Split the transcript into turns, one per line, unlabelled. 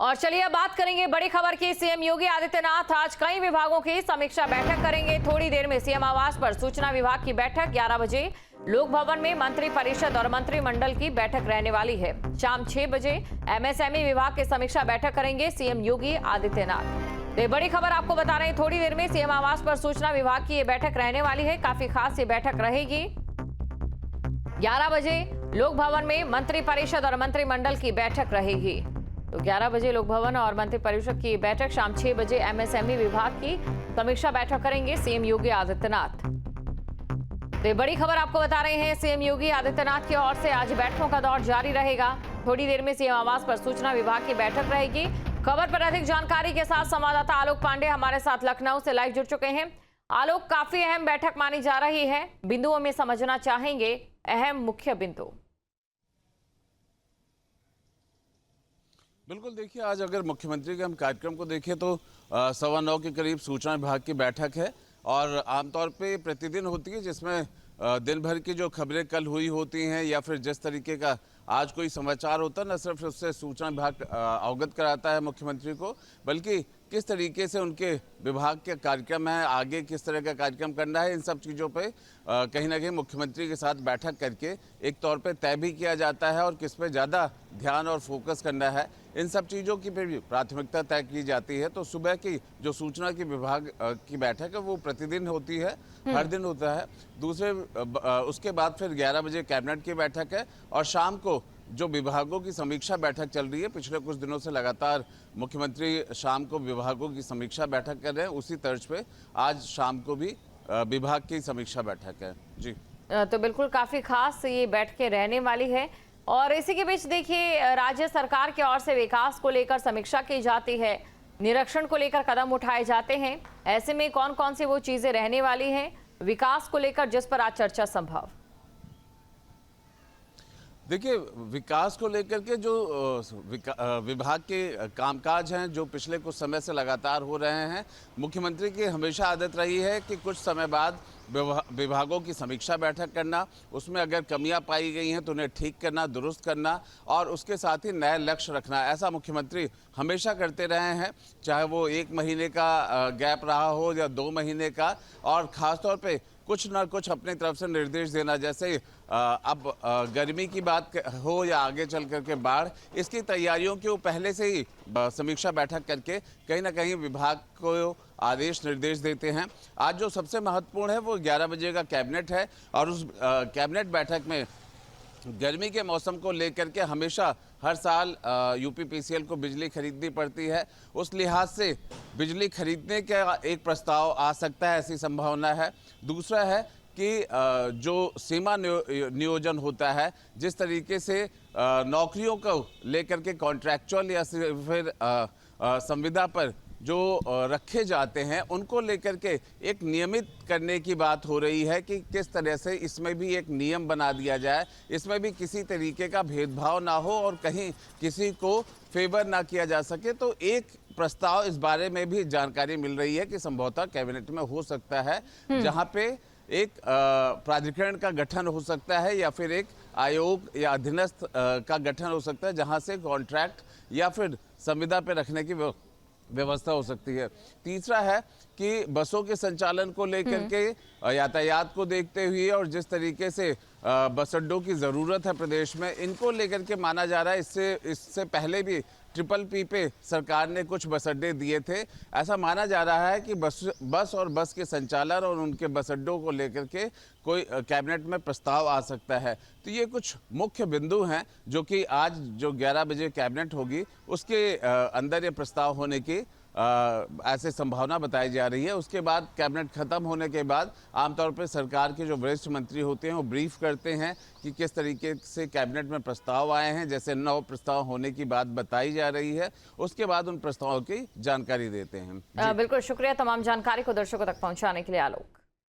और चलिए अब बात करेंगे बड़ी खबर की। सीएम योगी आदित्यनाथ आज कई विभागों की समीक्षा बैठक करेंगे। थोड़ी देर में सीएम आवास पर सूचना विभाग की बैठक, 11 बजे लोक भवन में मंत्री परिषद और मंत्रिमंडल की बैठक रहने वाली है। शाम 6 बजे एमएसएमई विभाग की समीक्षा बैठक करेंगे सीएम योगी आदित्यनाथ। ये बड़ी खबर आपको बता रहे हैं, थोड़ी देर में सीएम आवास पर सूचना विभाग की ये बैठक रहने वाली है। काफी खास ये बैठक रहेगी। 11 बजे लोक भवन में मंत्री परिषद और मंत्रिमंडल की बैठक रहेगी। तो 11 बजे लोक भवन और मंत्री परिषद की बैठक, शाम 6 बजे एमएसएमई विभाग की समीक्षा बैठक करेंगे सीएम योगी आदित्यनाथ। तो ये बड़ी खबर आपको बता रहे हैं, सीएम योगी आदित्यनाथ की ओर से आज बैठकों का दौर जारी रहेगा। थोड़ी देर में सीएम आवास पर सूचना विभाग की बैठक रहेगी। खबर पर अधिक जानकारी के साथ संवाददाता आलोक पांडे हमारे साथ लखनऊ से लाइव जुड़ चुके हैं। आलोक, काफी अहम बैठक मानी जा रही है, बिंदुओं में समझना चाहेंगे अहम मुख्य बिंदु।
बिल्कुल, देखिए आज अगर मुख्यमंत्री के हम कार्यक्रम को देखें तो 9:15 के करीब सूचना विभाग की बैठक है और आमतौर पे प्रतिदिन होती है, जिसमें दिन भर की जो खबरें कल हुई होती हैं या फिर जिस तरीके का आज कोई समाचार होता है, न सिर्फ उससे सूचना विभाग अवगत कराता है मुख्यमंत्री को, बल्कि किस तरीके से उनके विभाग के कार्यक्रम है, आगे किस तरह का कार्यक्रम करना है, इन सब चीज़ों पे कहीं ना कहीं मुख्यमंत्री के साथ बैठक करके एक तौर पे तय भी किया जाता है और किस पे ज़्यादा ध्यान और फोकस करना है, इन सब चीज़ों की फिर भी प्राथमिकता तय की जाती है। तो सुबह की जो सूचना की विभाग की बैठक है वो प्रतिदिन होती है, हर दिन होता है। उसके बाद फिर 11 बजे कैबिनेट की बैठक है और शाम को जो विभागों की समीक्षा बैठक चल रही है, पिछले कुछ दिनों से लगातार मुख्यमंत्री शाम को विभागों की समीक्षा बैठक कर रहे हैं, उसी तर्ज पे आज शाम को भी विभाग की समीक्षा बैठक है। जी
तो बिल्कुल काफी खास ये बैठकें रहने वाली है। और इसी के बीच देखिए, राज्य सरकार की ओर से विकास को लेकर समीक्षा की जाती है, निरीक्षण को लेकर कदम उठाए जाते हैं। ऐसे में कौन कौन सी वो चीजें रहने वाली हैं विकास को लेकर जिस पर आज चर्चा संभव?
देखिए, विकास को लेकर के जो विभाग के कामकाज हैं जो पिछले कुछ समय से लगातार हो रहे हैं, मुख्यमंत्री की हमेशा आदत रही है कि कुछ समय बाद विभागों की समीक्षा बैठक करना, उसमें अगर कमियां पाई गई हैं तो उन्हें ठीक करना, दुरुस्त करना और उसके साथ ही नए लक्ष्य रखना। ऐसा मुख्यमंत्री हमेशा करते रहे हैं, चाहे वो 1 महीने का गैप रहा हो या 2 महीने का, और ख़ासतौर पे कुछ ना कुछ अपनी तरफ से निर्देश देना। जैसे अब गर्मी की बात हो या आगे चल करके बाढ़, इसकी तैयारियों की वो पहले से ही समीक्षा बैठक करके कहीं ना कहीं विभाग को आदेश निर्देश देते हैं। आज जो सबसे महत्वपूर्ण है वो 11 बजे का कैबिनेट है और उस कैबिनेट बैठक में गर्मी के मौसम को लेकर के हमेशा हर साल यूपीपीसीएल को बिजली खरीदनी पड़ती है, उस लिहाज से बिजली खरीदने का एक प्रस्ताव आ सकता है, ऐसी संभावना है। दूसरा है कि जो सीमा नियोजन होता है, जिस तरीके से नौकरियों को लेकर के कॉन्ट्रैक्चुअल या फिर संविदा पर जो रखे जाते हैं, उनको लेकर के एक नियमित करने की बात हो रही है कि किस तरह से इसमें भी एक नियम बना दिया जाए, इसमें भी किसी तरीके का भेदभाव ना हो और कहीं किसी को फेवर ना किया जा सके। तो एक प्रस्ताव इस बारे में भी जानकारी मिल रही है कि संभवतः कैबिनेट में हो सकता है, जहां पे एक प्राधिकरण का गठन हो सकता है या फिर एक आयोग या अधीनस्थ का गठन हो सकता है, जहां से कॉन्ट्रैक्ट या फिर संविदा पे रखने की व्यवस्था हो सकती है। तीसरा है कि बसों के संचालन को लेकर के यातायात को देखते हुए और जिस तरीके से बस अड्डों की ज़रूरत है प्रदेश में, इनको लेकर के माना जा रहा है, इससे पहले भी PPP पे सरकार ने कुछ बस अड्डे दिए थे। ऐसा माना जा रहा है कि बस और बस के संचालन और उनके बस अड्डों को लेकर के कोई कैबिनेट में प्रस्ताव आ सकता है। तो ये कुछ मुख्य बिंदु हैं जो कि आज जो 11 बजे कैबिनेट होगी उसके अंदर ये प्रस्ताव होने की ऐसे संभावना बताई जा रही है। उसके बाद कैबिनेट खत्म होने के बाद आमतौर पर सरकार के जो वरिष्ठ मंत्री होते हैं वो ब्रीफ करते हैं कि किस तरीके से कैबिनेट में प्रस्ताव आए हैं। जैसे 9 प्रस्ताव होने की बात बताई जा रही है, उसके बाद उन प्रस्तावों की जानकारी देते हैं।
बिल्कुल, शुक्रिया तमाम जानकारी को दर्शकों तक पहुंचाने के लिए आलोक।